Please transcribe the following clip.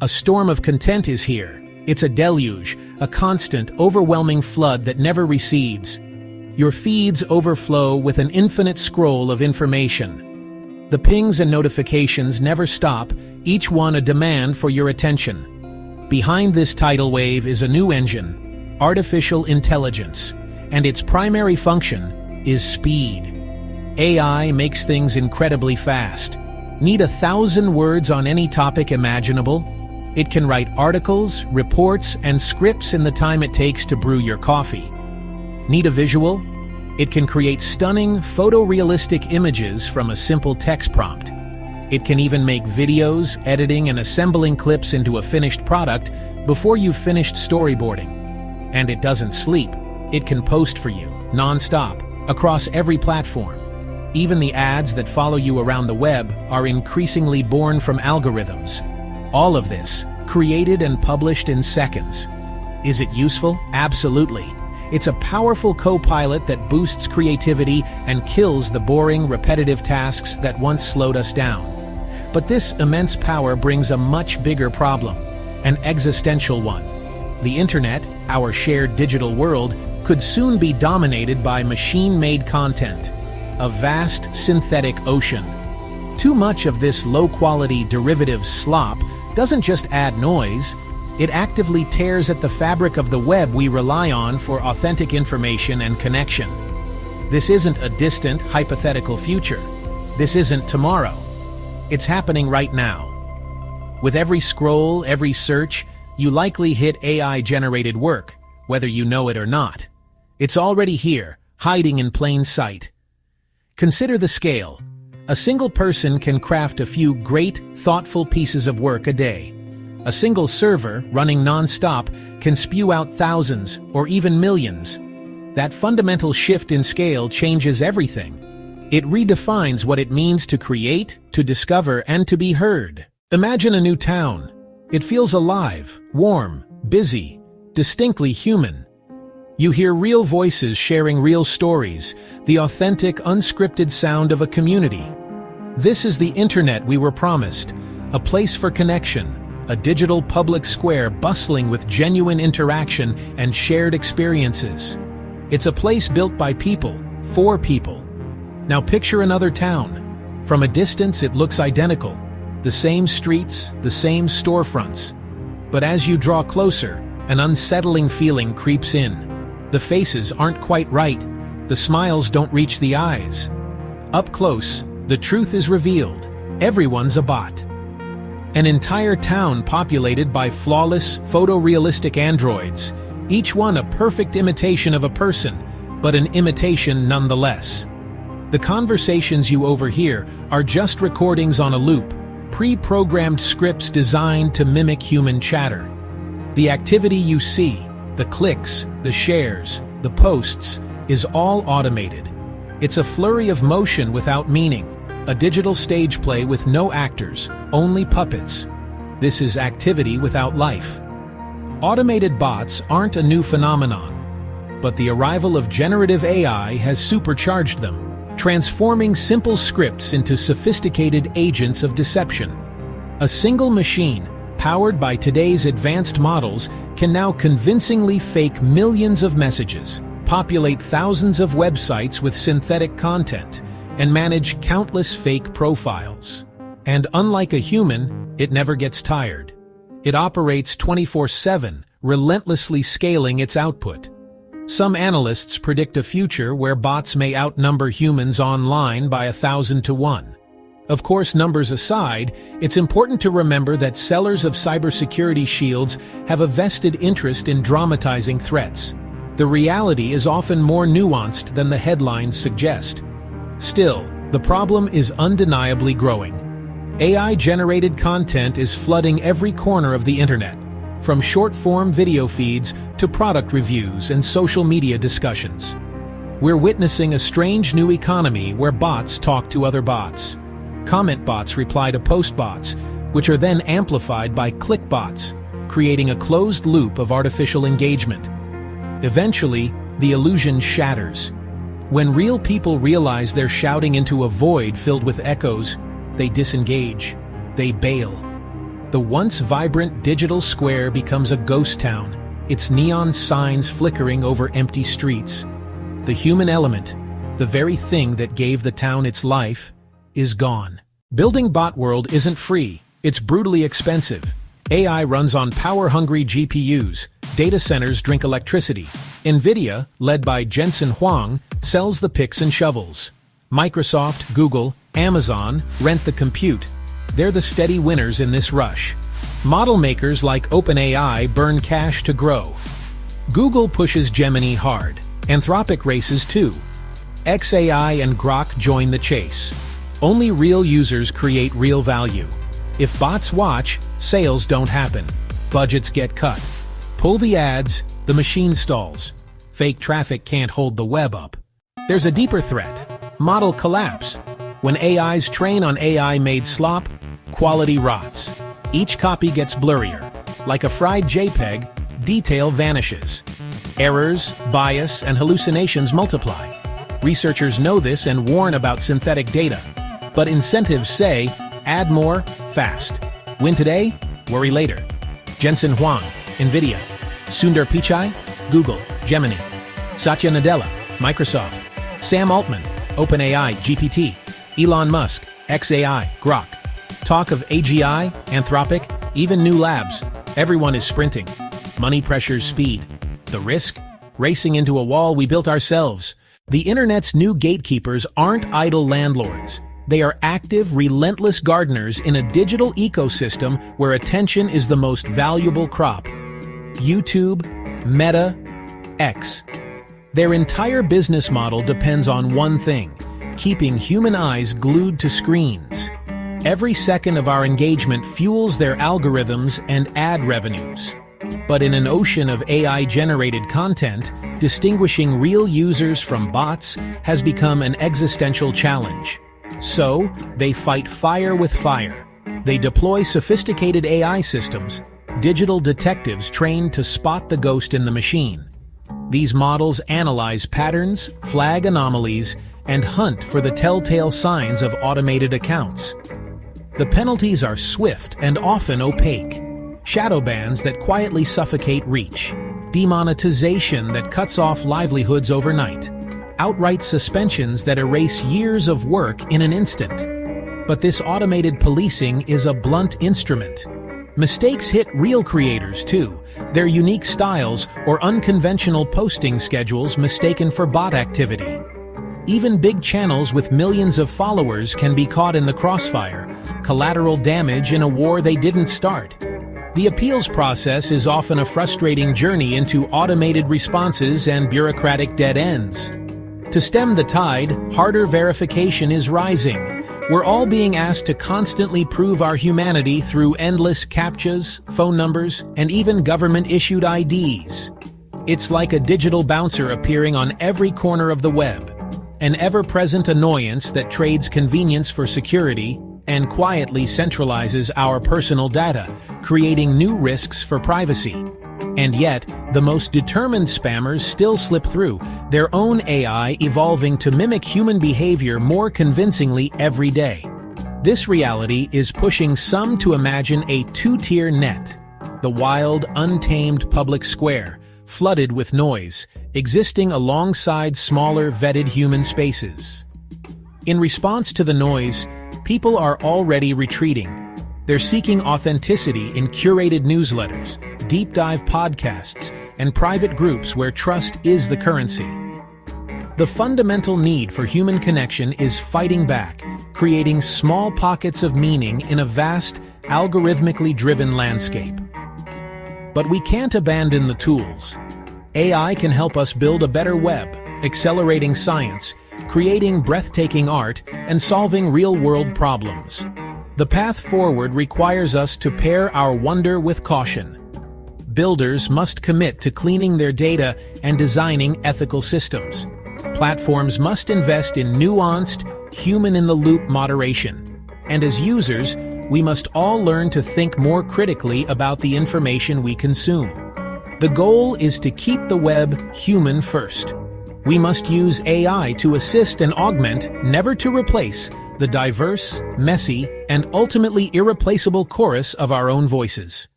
A storm of content is here. It's a deluge, a constant, overwhelming flood that never recedes. Your feeds overflow with an infinite scroll of information. The pings and notifications never stop, each one a demand for your attention. Behind this tidal wave is a new engine, artificial intelligence, and its primary function is speed. AI makes things incredibly fast. Need 1,000 words on any topic imaginable? It can write articles, reports, and scripts in the time it takes to brew your coffee. Need a visual? It can create stunning, photorealistic images from a simple text prompt. It can even make videos, editing, and assembling clips into a finished product before you've finished storyboarding. And it doesn't sleep. It can post for you, non-stop, across every platform. Even the ads that follow you around the web are increasingly born from algorithms. All of this, created and published in seconds. Is it useful? Absolutely. It's a powerful co-pilot that boosts creativity and kills the boring, repetitive tasks that once slowed us down. But this immense power brings a much bigger problem, an existential one. The internet, our shared digital world, could soon be dominated by machine-made content, a vast synthetic ocean. Too much of this low-quality derivative slop doesn't just add noise, it actively tears at the fabric of the web we rely on for authentic information and connection. This isn't a distant, hypothetical future. This isn't tomorrow. It's happening right now. With every scroll, every search, you likely hit AI-generated work, whether you know it or not. It's already here, hiding in plain sight. Consider the scale. A single person can craft a few great, thoughtful pieces of work a day. A single server, running non-stop, can spew out thousands or even millions. That fundamental shift in scale changes everything. It redefines what it means to create, to discover, and to be heard. Imagine a new town. It feels alive, warm, busy, distinctly human. You hear real voices sharing real stories, the authentic, unscripted sound of a community. This is the internet we were promised, a place for connection, a digital public square bustling with genuine interaction and shared experiences. It's a place built by people, for people. Now picture another town. From a distance it looks identical, the same streets, the same storefronts. But as you draw closer, an unsettling feeling creeps in. The faces aren't quite right. The smiles don't reach the eyes. Up close, the truth is revealed. Everyone's a bot. An entire town populated by flawless, photorealistic androids, each one a perfect imitation of a person, but an imitation nonetheless. The conversations you overhear are just recordings on a loop, pre-programmed scripts designed to mimic human chatter. The activity you see, the clicks, the shares, the posts, is all automated. It's a flurry of motion without meaning, a digital stage play with no actors, only puppets. This is activity without life. Automated bots aren't a new phenomenon, but the arrival of generative AI has supercharged them, transforming simple scripts into sophisticated agents of deception. A single machine, powered by today's advanced models, can now convincingly fake millions of messages, populate thousands of websites with synthetic content, and manage countless fake profiles. And unlike a human, it never gets tired. It operates 24/7, relentlessly scaling its output. Some analysts predict a future where bots may outnumber humans online by 1,000 to 1. Of course, numbers aside, it's important to remember that sellers of cybersecurity shields have a vested interest in dramatizing threats. The reality is often more nuanced than the headlines suggest. Still, the problem is undeniably growing. AI-generated content is flooding every corner of the internet, from short-form video feeds to product reviews and social media discussions. We're witnessing a strange new economy where bots talk to other bots. Comment bots reply to post bots, which are then amplified by click bots, creating a closed loop of artificial engagement. Eventually, the illusion shatters. When real people realize they're shouting into a void filled with echoes, they disengage, they bail. The once vibrant digital square becomes a ghost town, its neon signs flickering over empty streets. The human element, the very thing that gave the town its life, is gone. Building bot world isn't free, it's brutally expensive. AI runs on power-hungry GPUs, data centers drink electricity. NVIDIA, led by Jensen Huang, sells the picks and shovels. Microsoft, Google, Amazon rent the compute. They're the steady winners in this rush. Model makers like OpenAI burn cash to grow. Google pushes Gemini hard. Anthropic races too. XAI and Grok join the chase. Only real users create real value. If bots watch, sales don't happen. Budgets get cut. Pull the ads, the machine stalls. Fake traffic can't hold the web up. There's a deeper threat. Model collapse. When AIs train on AI-made slop, quality rots. Each copy gets blurrier. Like a fried JPEG, detail vanishes. Errors, bias, and hallucinations multiply. Researchers know this and warn about synthetic data. But incentives say, add more, fast. Win today, worry later. Jensen Huang, NVIDIA. Sundar Pichai, Google, Gemini. Satya Nadella, Microsoft. Sam Altman, OpenAI, GPT. Elon Musk, XAI, Grok. Talk of AGI, Anthropic, even new labs. Everyone is sprinting. Money pressures speed. The risk? Racing into a wall we built ourselves. The internet's new gatekeepers aren't idle landlords. They are active, relentless gardeners in a digital ecosystem where attention is the most valuable crop. YouTube, Meta, X. Their entire business model depends on one thing: keeping human eyes glued to screens. Every second of our engagement fuels their algorithms and ad revenues. But in an ocean of AI-generated content, distinguishing real users from bots has become an existential challenge. So, they fight fire with fire. They deploy sophisticated AI systems, digital detectives trained to spot the ghost in the machine. These models analyze patterns, flag anomalies, and hunt for the telltale signs of automated accounts. The penalties are swift and often opaque. Shadow bans that quietly suffocate reach. Demonetization that cuts off livelihoods overnight. Outright suspensions that erase years of work in an instant. But this automated policing is a blunt instrument. Mistakes hit real creators too, their unique styles or unconventional posting schedules mistaken for bot activity. Even big channels with millions of followers can be caught in the crossfire, collateral damage in a war they didn't start. The appeals process is often a frustrating journey into automated responses and bureaucratic dead ends. To stem the tide, harder verification is rising. We're all being asked to constantly prove our humanity through endless CAPTCHAs, phone numbers, and even government-issued IDs. It's like a digital bouncer appearing on every corner of the web. An ever-present annoyance that trades convenience for security and quietly centralizes our personal data, creating new risks for privacy. And yet, the most determined spammers still slip through, their own AI evolving to mimic human behavior more convincingly every day. This reality is pushing some to imagine a two-tier net, the wild, untamed public square, flooded with noise, existing alongside smaller, vetted human spaces. In response to the noise, people are already retreating. They're seeking authenticity in curated newsletters, deep dive podcasts, and private groups where trust is the currency. The fundamental need for human connection is fighting back, creating small pockets of meaning in a vast, algorithmically driven landscape. But we can't abandon the tools. AI can help us build a better web, accelerating science, creating breathtaking art, and solving real-world problems. The path forward requires us to pair our wonder with caution. Builders must commit to cleaning their data and designing ethical systems. Platforms must invest in nuanced, human-in-the-loop moderation. And as users, we must all learn to think more critically about the information we consume. The goal is to keep the web human first. We must use AI to assist and augment, never to replace, the the diverse, messy, and ultimately irreplaceable chorus of our own voices.